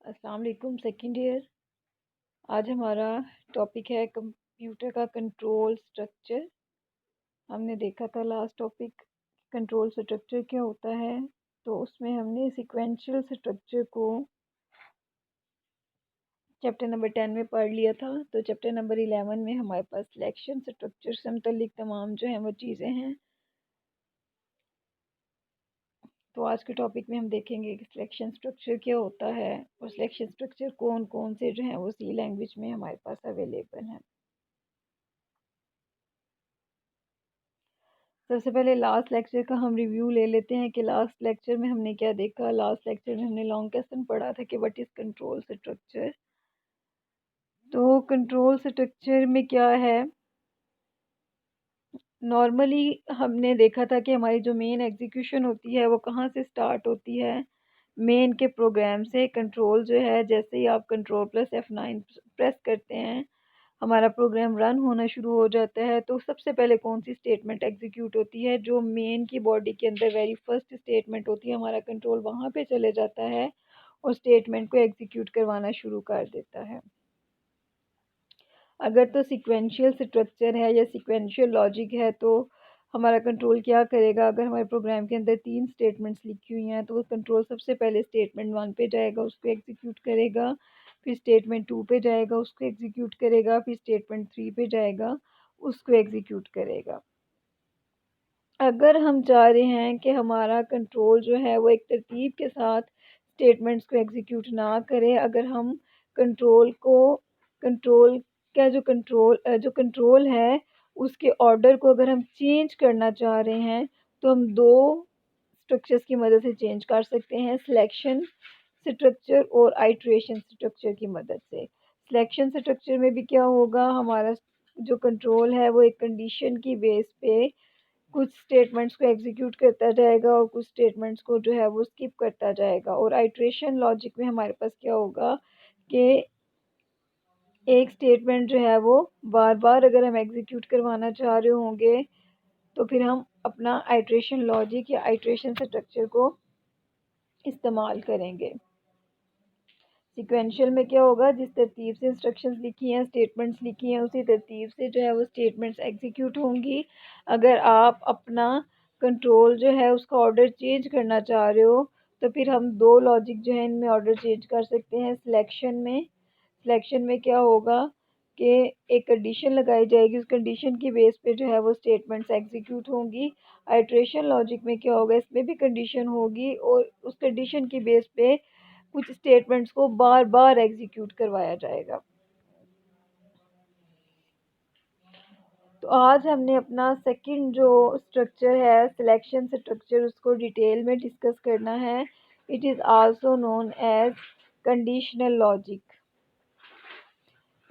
अस्सलाम वालेकुम second year. आज हमारा टॉपिक है कंप्यूटर का कंट्रोल स्ट्रक्चर। हमने देखा था लास्ट टॉपिक कंट्रोल स्ट्रक्चर क्या होता है, तो उसमें हमने सीक्वेंशियल स्ट्रक्चर को चैप्टर नंबर 10 में पढ़ लिया था। तो चैप्टर नंबर 11 में हमारे पास सिलेक्शन स्ट्रक्चर से मुतल्लिक तमाम जो हैं वो चीज़ें हैं। तो आज के टॉपिक में हम देखेंगे कि सिलेक्शन स्ट्रक्चर क्या होता है और सिलेक्शन स्ट्रक्चर कौन कौन से जो हैं वो सी लैंग्वेज में हमारे पास अवेलेबल हैं। सबसे पहले लास्ट लेक्चर का हम रिव्यू ले लेते हैं कि लास्ट लेक्चर में हमने क्या देखा। लास्ट लेक्चर में हमने लॉन्ग क्वेश्चन पढ़ा था कि व्हाट इज़ कंट्रोल स्ट्रक्चर। तो कंट्रोल स्ट्रक्चर में क्या है, नॉर्मली हमने देखा था कि हमारी जो मेन एग्जीक्यूशन होती है वो कहाँ से स्टार्ट होती है, मेन के प्रोग्राम से। कंट्रोल जो है, जैसे ही आप कंट्रोल प्लस F9 प्रेस करते हैं हमारा प्रोग्राम रन होना शुरू हो जाता है। तो सबसे पहले कौन सी स्टेटमेंट एग्जीक्यूट होती है, जो मेन की बॉडी के अंदर वेरी फर्स्ट स्टेटमेंट होती है, हमारा कंट्रोल वहाँ पे चले जाता है और स्टेटमेंट को एग्जीक्यूट करवाना शुरू कर देता है। अगर तो सीक्वेंशियल स्ट्रक्चर है या सीक्वेंशियल लॉजिक है तो हमारा कंट्रोल क्या करेगा। अगर हमारे प्रोग्राम के अंदर 3 स्टेटमेंट्स लिखी हुई हैं तो वो कंट्रोल सबसे पहले स्टेटमेंट 1 पे जाएगा, उसको एग्जीक्यूट करेगा, फिर स्टेटमेंट 2 पे जाएगा, उसको एग्जीक्यूट करेगा, फिर स्टेटमेंट 3 पे जाएगा, उसको एग्जीक्यूट करेगा। अगर हम चाह रहे हैं कि हमारा कंट्रोल जो है वो एक तरतीब के साथ स्टेटमेंट्स को एग्जीक्यूट ना करे, अगर हम कंट्रोल को कंट्रोल का जो कंट्रोल है उसके ऑर्डर को अगर हम चेंज करना चाह रहे हैं तो हम दो स्ट्रक्चर्स की मदद से चेंज कर सकते हैं, सिलेक्शन स्ट्रक्चर और आइट्रेशन स्ट्रक्चर की मदद से। सिलेक्शन स्ट्रक्चर में भी क्या होगा, हमारा जो कंट्रोल है वो एक कंडीशन की बेस पे कुछ स्टेटमेंट्स को एग्जीक्यूट करता जाएगा और कुछ स्टेटमेंट्स को जो है वो स्किप करता जाएगा। और आइट्रेशन लॉजिक में हमारे पास क्या होगा कि एक स्टेटमेंट जो है वो बार बार अगर हम एग्जीक्यूट करवाना चाह रहे होंगे तो फिर हम अपना आइट्रेशन लॉजिक या आइट्रेशन स्ट्रक्चर को इस्तेमाल करेंगे। सीक्वेंशियल में क्या होगा, जिस तरतीब से इंस्ट्रक्शंस लिखी हैं, स्टेटमेंट्स लिखी हैं, उसी तरतीब से जो है वो स्टेटमेंट्स एग्जीक्यूट होंगी। अगर आप अपना कंट्रोल जो है उसका ऑर्डर चेंज करना चाह रहे हो तो फिर हम दो लॉजिक जो है इनमें ऑर्डर चेंज कर सकते हैं। सिलेक्शन में क्या होगा कि एक कंडीशन लगाई जाएगी, उस कंडीशन की बेस पे जो है वो स्टेटमेंट्स एग्जीक्यूट होंगी। आइट्रेशन लॉजिक में क्या होगा, इसमें भी कंडीशन होगी और उस कंडीशन की बेस पे कुछ स्टेटमेंट्स को बार बार एग्जीक्यूट करवाया जाएगा। तो आज हमने अपना सेकंड जो स्ट्रक्चर है सिलेक्शन स्ट्रक्चर उसको डिटेल में डिस्कस करना है। It is also known as conditional logic.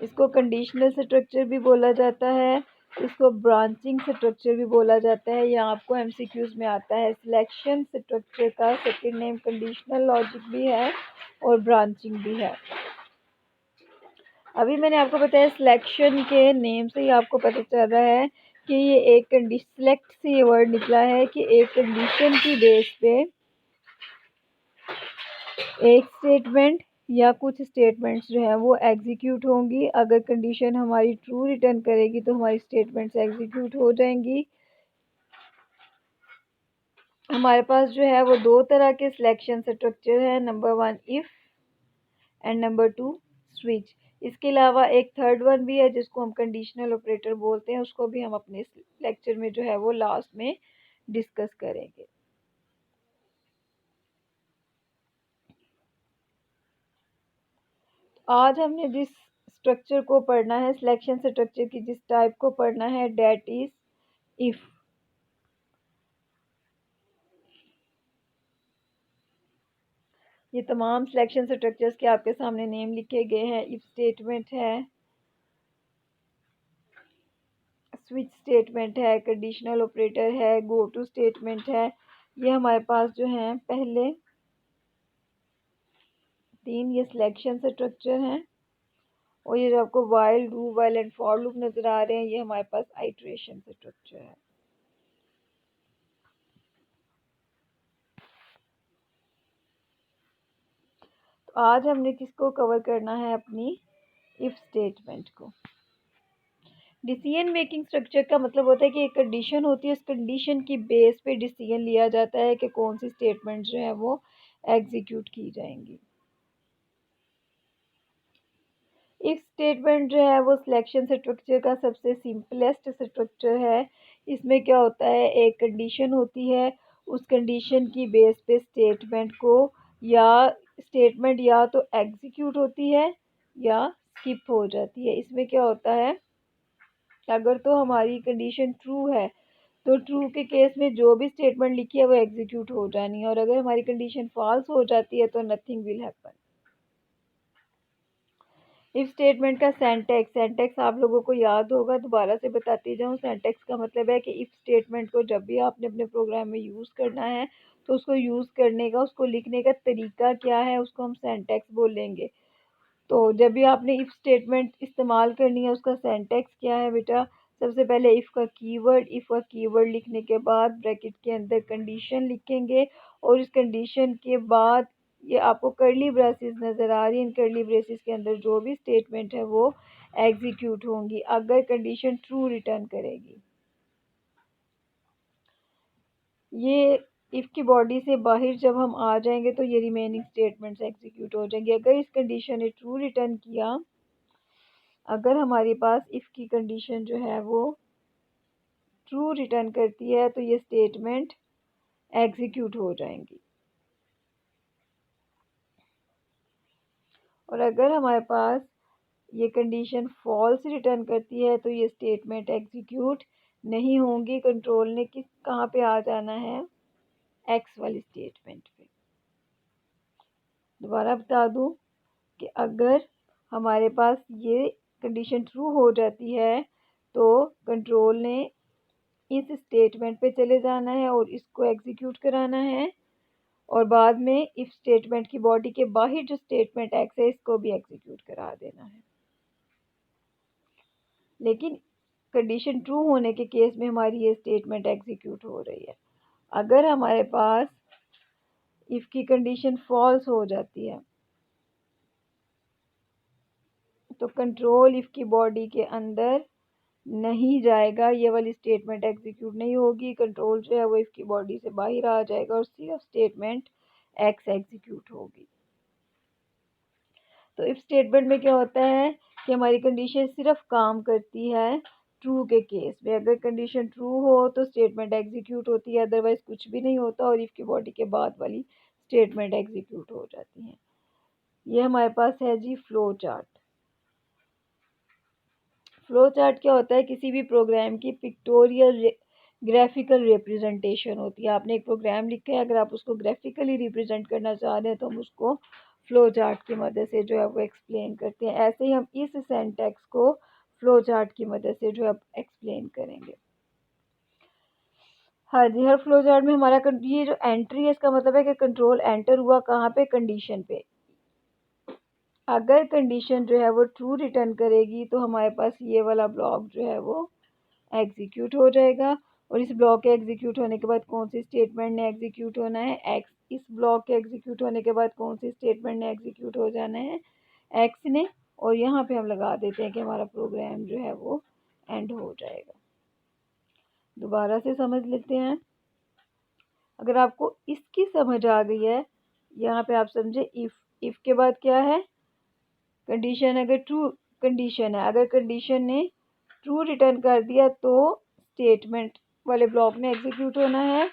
इसको कंडीशनल स्ट्रक्चर भी बोला जाता है, इसको ब्रांचिंग स्ट्रक्चर भी बोला जाता है। ये आपको एमसीक्यूज में आता है। सिलेक्शन स्ट्रक्चर का सेकंड नेम कंडीशनल लॉजिक भी है और ब्रांचिंग भी है। अभी मैंने आपको बताया सिलेक्शन के नेम से ही आपको पता चल रहा है कि ये एक कंडीशन, सिलेक्ट से ये वर्ड निकला है कि एक कंडीशन की बेस पे एक स्टेटमेंट या कुछ स्टेटमेंट्स जो है वो एग्जीक्यूट होंगी। अगर कंडीशन हमारी ट्रू रिटर्न करेगी तो हमारी स्टेटमेंट्स एग्जीक्यूट हो जाएंगी। हमारे पास जो है वो दो तरह के सिलेक्शन स्ट्रक्चर है, number 1 if and number 2 switch. इसके अलावा एक थर्ड वन भी है जिसको हम कंडीशनल ऑपरेटर बोलते हैं, उसको भी हम अपने लेक्चर में जो है वो लास्ट में डिस्कस करेंगे। आज हमने जिस स्ट्रक्चर को पढ़ना है, सिलेक्शन स्ट्रक्चर की जिस टाइप को पढ़ना है, डेट इज इफ। ये तमाम सिलेक्शन स्ट्रक्चर्स के आपके सामने नेम लिखे गए हैं। इफ स्टेटमेंट है, स्विच स्टेटमेंट है, कंडीशनल ऑपरेटर है, गो टू स्टेटमेंट है। ये हमारे पास जो हैं पहले तीन ये सिलेक्शन स्ट्रक्चर हैं और ये जो आपको while, do while and for loop नजर आ रहे हैं ये हमारे पास आइट्रेशन स्ट्रक्चर है। आज हमने किसको कवर करना है, अपनी इफ स्टेटमेंट को। डिसीजन मेकिंग स्ट्रक्चर का मतलब होता है कि एक कंडीशन होती है, उस कंडीशन की बेस पे डिसीजन लिया जाता है कि कौन सी स्टेटमेंट जो है वो एग्जीक्यूट की जाएंगी। इफ स्टेटमेंट जो है वो सिलेक्शन स्ट्रक्चर का सबसे सिंपलेस्ट स्ट्रक्चर है। इसमें क्या होता है, एक कंडीशन होती है, उस कंडीशन की बेस पे स्टेटमेंट या तो एग्जीक्यूट होती है या स्किप हो जाती है। इसमें क्या होता है, अगर तो हमारी कंडीशन ट्रू है तो ट्रू के केस में जो भी स्टेटमेंट लिखी है वो एग्जीक्यूट हो जानी है, और अगर हमारी कंडीशन फॉल्स हो जाती है तो nothing will happen. If statement का सेंटेक्स आप लोगों को याद होगा, दोबारा से बताती जाऊँ। सेंटेक्स का मतलब है कि इफ स्टेटमेंट को जब भी आपने अपने प्रोग्राम में यूज़ करना है तो उसको यूज़ करने का, उसको लिखने का तरीका क्या है, उसको हम सेंटेक्स बोलेंगे। तो जब भी आपने इफ स्टेटमेंट इस्तेमाल करनी है, उसका सिंटैक्स क्या है बेटा, सबसे पहले इफ का कीवर्ड लिखने के बाद ब्रैकेट के अंदर कंडीशन लिखेंगे, और इस कंडीशन के बाद ये आपको कर्ली ब्रेसेस नज़र आ रही है, इन कर्ली ब्रेसेस के अंदर जो भी स्टेटमेंट है वो एग्जीक्यूट होंगी अगर कंडीशन ट्रू रिटर्न करेगी। ये इफ की बॉडी से बाहर जब हम आ जाएंगे तो ये रिमेनिंग स्टेटमेंट्स एग्जीक्यूट हो जाएंगे। अगर इस कंडीशन ने ट्रू रिटर्न किया, अगर हमारे पास इफ की कंडीशन जो है वो ट्रू रिटर्न करती है तो ये स्टेटमेंट एग्जीक्यूट हो जाएंगी, और अगर हमारे पास ये कंडीशन फॉल्स रिटर्न करती है तो ये स्टेटमेंट एग्जीक्यूट नहीं होंगी। कंट्रोल ने कहाँ पे आ जाना है, एक्स वाली स्टेटमेंट पे। दोबारा बता दूं कि अगर हमारे पास ये कंडीशन ट्रू हो जाती है तो कंट्रोल ने इस स्टेटमेंट पे चले जाना है और इसको एग्जीक्यूट कराना है, और बाद में इफ स्टेटमेंट की बॉडी के बाहर जो स्टेटमेंट एक्स है इसको भी एग्जीक्यूट करा देना है। लेकिन कंडीशन ट्रू होने के केस में हमारी ये स्टेटमेंट एग्जीक्यूट हो रही है। अगर हमारे पास इफ की कंडीशन फॉल्स हो जाती है तो कंट्रोल इफ की बॉडी के अंदर नहीं जाएगा, ये वाली स्टेटमेंट एग्जीक्यूट नहीं होगी। कंट्रोल जो है वो इफ की बॉडी से बाहर आ जाएगा और सिर्फ स्टेटमेंट एक्स एग्जीक्यूट होगी। तो इफ स्टेटमेंट में क्या होता है कि हमारी कंडीशन सिर्फ काम करती है ट्रू के केस में। अगर कंडीशन ट्रू हो तो स्टेटमेंट एग्जीक्यूट होती है, अदरवाइज कुछ भी नहीं होता और इफ की बॉडी के बाद वाली स्टेटमेंट एग्जीक्यूट हो जाती है। ये हमारे पास है जी फ्लो चार्ट। फ्लो चार्ट क्या होता है, किसी भी प्रोग्राम की पिक्टोरियल ग्राफिकल रिप्रेजेंटेशन होती है। आपने एक प्रोग्राम लिखा है, अगर आप उसको ग्राफिकली रिप्रेजेंट करना चाह रहे हैं तो हम उसको फ्लो चार्ट की मदद से जो है वो एक्सप्लेन करते हैं। ऐसे ही हम इस सिंटैक्स को फ्लो चार्ट की मदद से जो है एक्सप्लेन करेंगे। हाँ जी, हर फ्लो चार्ट में हमारा ये जो एंट्री है इसका मतलब है कि कंट्रोल एंटर हुआ कहाँ पे, कंडीशन पे। अगर कंडीशन जो है वो ट्रू रिटर्न करेगी तो हमारे पास ये वाला ब्लॉक जो है वो एग्जीक्यूट हो जाएगा, और इस ब्लॉक के एग्जीक्यूट होने के बाद कौन सी स्टेटमेंट ने एग्जीक्यूट होना है, एक्स। इस ब्लॉक के एग्जीक्यूट होने के बाद कौन सी स्टेटमेंट ने एग्जीक्यूट हो जाना है, एक्स ने। और यहाँ पे हम लगा देते हैं कि हमारा प्रोग्राम जो है वो एंड हो जाएगा। दोबारा से समझ लेते हैं। अगर आपको इसकी समझ आ गई है, यहाँ पे आप समझे इफ के बाद क्या है, कंडीशन। अगर ट्रू कंडीशन है, अगर कंडीशन ने ट्रू रिटर्न कर दिया तो स्टेटमेंट वाले ब्लॉक में एग्जीक्यूट होना है।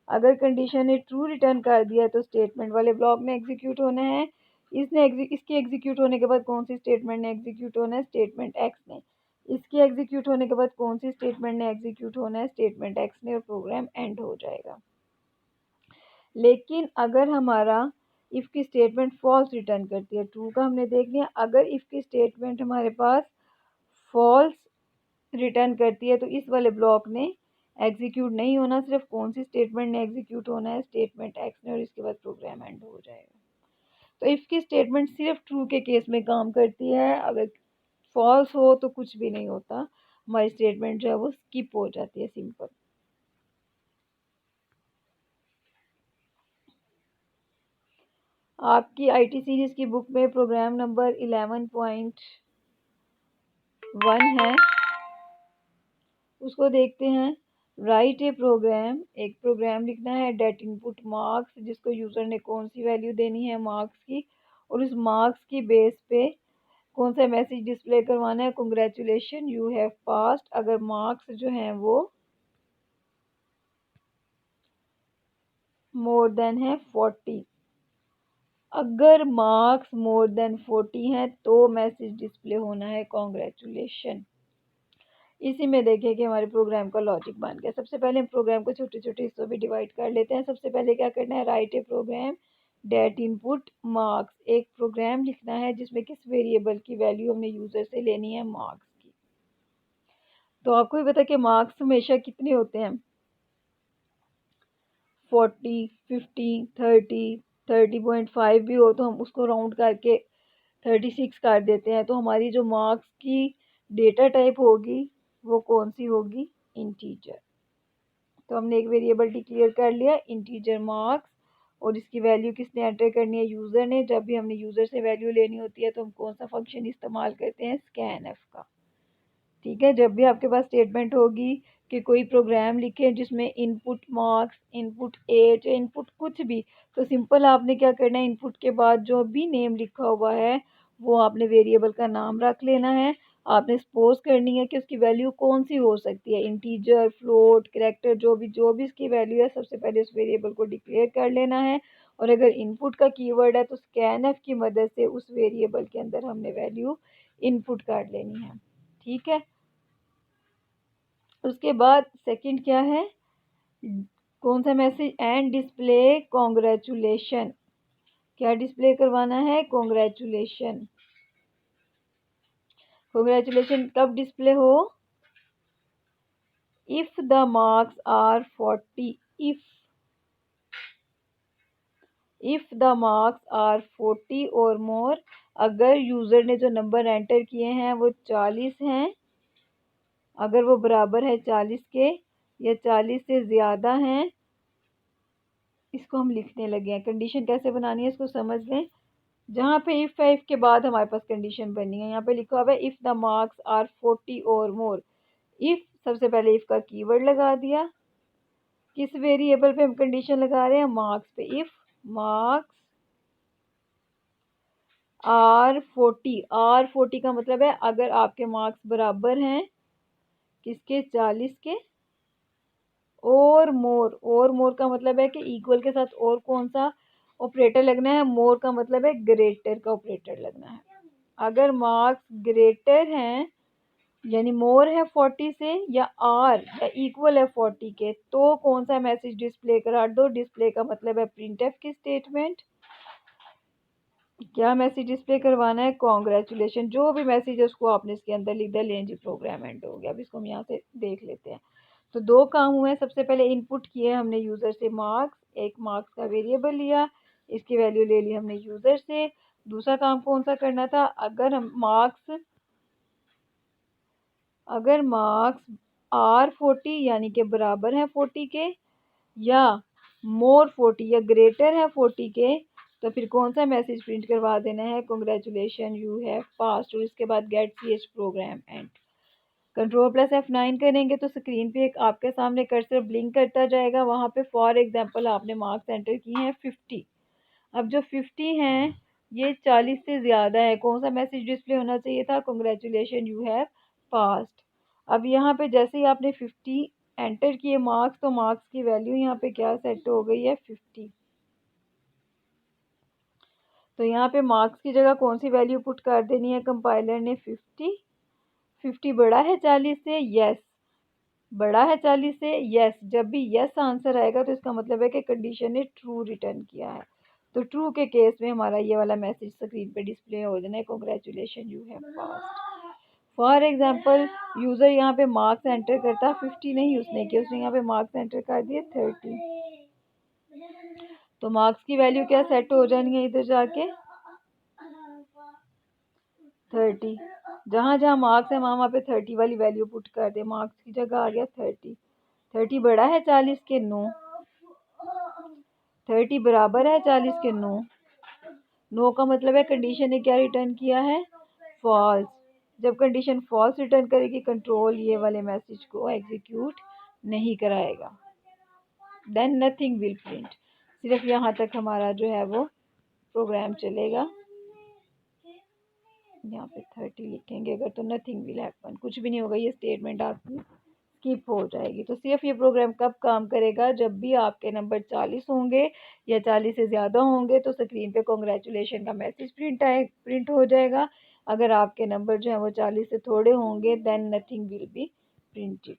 अगर कंडीशन ने ट्रू रिटर्न कर दिया तो स्टेटमेंट वाले ब्लॉक में एग्जीक्यूट होना है। इसके एग्जीक्यूट होने के बाद कौन सी स्टेटमेंट ने एग्जीक्यूट होना है, स्टेटमेंट एक्स ने। इसके एग्जीक्यूट होने के बाद कौन सी स्टेटमेंट ने एग्जीक्यूट होना है, स्टेटमेंट एक्स ने, और प्रोग्राम एंड हो जाएगा। लेकिन अगर हमारा इफ की स्टेटमेंट फॉल्स रिटर्न करती है, ट्रू का हमने देख लिया। अगर इफ की स्टेटमेंट हमारे पास फॉल्स रिटर्न करती है तो इस वाले ब्लॉक ने एग्जीक्यूट नहीं होना, सिर्फ कौन सी स्टेटमेंट ने एग्जीक्यूट होना है, स्टेटमेंट एक्स ने, और इसके बाद प्रोग्राम एंड हो जाएगा। तो इफ की स्टेटमेंट सिर्फ ट्रू के केस में काम करती है, अगर फॉल्स हो तो कुछ भी नहीं होता, हमारी स्टेटमेंट जो है वो स्किप हो जाती है, सिंपल। आपकी आईटी सीरीज़ की बुक में प्रोग्राम नंबर 11.1 है, उसको देखते हैं। राइट ए प्रोग्राम, एक प्रोग्राम लिखना है डेट इनपुट मार्क्स, जिसको यूज़र ने कौन सी वैल्यू देनी है मार्क्स की, और उस मार्क्स की बेस पे कौन सा मैसेज डिस्प्ले करवाना है, कंग्रेचुलेशन यू हैव पास्ड। अगर मार्क्स जो हैं वो मोर देन है 40, अगर मार्क्स मोर देन 40 हैं तो मैसेज डिस्प्ले होना है कॉन्ग्रेचुलेशन। इसी में देखें कि हमारे प्रोग्राम का लॉजिक बन गया। सबसे पहले हम प्रोग्राम को छोटे छोटे हिस्सों में डिवाइड कर लेते हैं। सबसे पहले क्या करना है, राइट ए प्रोग्राम डेट इनपुट मार्क्स, एक प्रोग्राम लिखना है जिसमें किस वेरिएबल की वैल्यू हमने यूज़र से लेनी है, मार्क्स की। तो आपको भी पता है कि मार्क्स हमेशा कितने होते हैं, 40, 50, 30, 30.5 भी हो तो हम उसको राउंड करके 36 कर देते हैं। तो हमारी जो मार्क्स की डेटा टाइप होगी वो कौन सी होगी, इंटीजर। तो हमने एक वेरिएबल डिक्लेयर कर लिया इंटीजर मार्क्स, और इसकी वैल्यू किसने एंटर करनी है, यूज़र ने। जब भी हमने यूज़र से वैल्यू लेनी होती है तो हम कौन सा फंक्शन इस्तेमाल करते हैं, स्कैनफ का। ठीक है, जब भी आपके पास स्टेटमेंट होगी कि कोई प्रोग्राम लिखे जिसमें input marks, input age, input कुछ भी, तो सिंपल आपने क्या करना है, इनपुट के बाद जो भी नेम लिखा हुआ है वो आपने वेरिएबल का नाम रख लेना है। आपने सपोज करनी है कि उसकी वैल्यू कौन सी हो सकती है, इंटीजर, फ्लोट, कैरेक्टर, जो भी इसकी वैल्यू है, सबसे पहले उस वेरिएबल को डिक्लेयर कर लेना है। और अगर इनपुट का कीवर्ड है तो स्कैनफ की मदद से उस वेरिएबल के अंदर हमने वैल्यू इनपुट कर लेनी है। ठीक है, उसके बाद सेकंड क्या है, कौन सा मैसेज, एंड डिस्प्ले कॉन्ग्रेचुलेशन। क्या डिस्प्ले करवाना है, कॉन्ग्रेचुलेशन। कॉन्ग्रेचुलेशन कब डिस्प्ले हो, if the marks are 40, if the marks are 40 और मोर, अगर यूजर ने जो नंबर एंटर किए हैं वो 40 हैं, अगर वो बराबर है 40 के या 40 से ज्यादा हैं, इसको हम लिखने लगे हैं। कंडीशन कैसे बनानी है इसको समझ लें। जहाँ पे इफ है, इफ के बाद हमारे पास कंडीशन बननी है। यहाँ पे लिखा हुआ है इफ द मार्क्स आर 40 और मोर। इफ, सबसे पहले इफ का कीवर्ड लगा दिया, किस वेरिएबल पे हम कंडीशन लगा रहे हैं, मार्क्स पे। इफ मार्क्स आर 40 का मतलब है अगर आपके मार्क्स बराबर हैं किसके, 40 के, और मोर का मतलब है कि इक्वल के साथ और कौन सा ऑपरेटर लगना है, मोर का मतलब है ग्रेटर का ऑपरेटर लगना है। अगर मार्क्स ग्रेटर हैं यानी मोर है 40 से, या आर या इक्वल है 40 के, तो कौन सा मैसेज डिस्प्ले करा दो। डिस्प्ले का मतलब है प्रिंटफ की स्टेटमेंट। क्या मैसेज डिस्प्ले करवाना है, कॉन्ग्रेचुलेशन। जो भी मैसेज है उसको आपने इसके अंदर लिख दिया, लें जी प्रोग्राम एंड हो गया। अब इसको हम यहाँ से देख लेते हैं। तो दो काम हुए हैं, सबसे पहले इनपुट किए हमने यूज़र से मार्क्स, एक मार्क्स का वेरिएबल लिया, इसकी वैल्यू ले ली हमने यूज़र से। दूसरा काम कौन सा करना था, अगर मार्क्स आर 40 यानी कि बराबर है 40 के, या मोर 40 या ग्रेटर है 40 के, तो फिर कौन सा मैसेज प्रिंट करवा देना है, कॉन्ग्रेचुलेशन यू हैव पास्ड। और इसके बाद get C H program end. Control plus F9 करेंगे तो स्क्रीन पे एक आपके सामने कर्सर ब्लिंक करता जाएगा। वहाँ पे फॉर एग्जांपल आपने मार्क्स एंटर किए हैं 50। अब जो 50 हैं ये 40 से ज़्यादा है, कौन सा मैसेज डिस्प्ले होना चाहिए था, कॉन्ग्रेचुलेशन यू हैव पास्ड। अब यहाँ पे जैसे ही आपने 50 एंटर किए मार्क्स, तो मार्क्स की वैल्यू यहाँ पे क्या सेट हो गई है, 50। तो यहाँ पे मार्क्स की जगह कौन सी वैल्यू पुट कर देनी है कंपाइलर ने, 50। 50 बड़ा है 40 से, यस। बड़ा है 40 से, यस। जब भी यस आंसर आएगा तो इसका मतलब है कि कंडीशन ने ट्रू रिटर्न किया है। तो ट्रू के केस में हमारा ये वाला मैसेज स्क्रीन पे डिस्प्ले हो जाना है, congratulation you have passed. For example user यहाँ पे मार्क्स एंटर करता, 50 नहीं उसने किया, उसने यहाँ पे मार्क्स एंटर कर दिए 30। तो मार्क्स की वैल्यू क्या सेट हो जानी है इधर जाके, 30। जहाँ जहाँ मार्क्स है वहाँ पे 30 वाली वैल्यू पुट कर दे। मार्क्स की जगह आ गया 30। 30 बड़ा है 40 के, नो। 30 बराबर है 40 के, नो। नो का मतलब है कंडीशन ने क्या रिटर्न किया है, फॉल्स। जब कंडीशन फॉल्स रिटर्न करेगी कंट्रोल ये वाले मैसेज को एग्जीक्यूट नहीं कराएगा। देन नथिंग विल प्रिंट, सिर्फ यहाँ तक हमारा जो है वो प्रोग्राम चलेगा। यहाँ पे 30 लिखेंगे अगर तो नथिंग विल हैपन, कुछ भी नहीं होगा, ये स्टेटमेंट आपकी स्किप हो जाएगी। तो सिर्फ ये प्रोग्राम कब काम करेगा, जब भी आपके नंबर 40 होंगे या 40 से ज़्यादा होंगे तो स्क्रीन पे कॉन्ग्रेचुलेशन का मैसेज प्रिंट हो जाएगा। अगर आपके नंबर जो है वो 40 से थोड़े होंगे then nothing will be printed.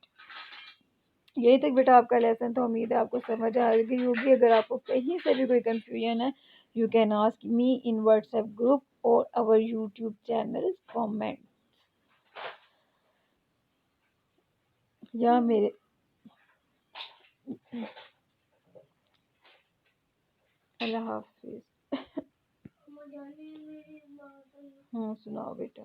यही तक बेटा आपका लेसन था, उम्मीद है आपको समझ आ गई होगी। अगर आपको कहीं से भी कोई कंफ्यूजन है you can ask me in WhatsApp group और अवर यूट्यूब चैनल कमेंट या मेरे अल्लाह हाफिज। हाँ सुनाओ बेटा।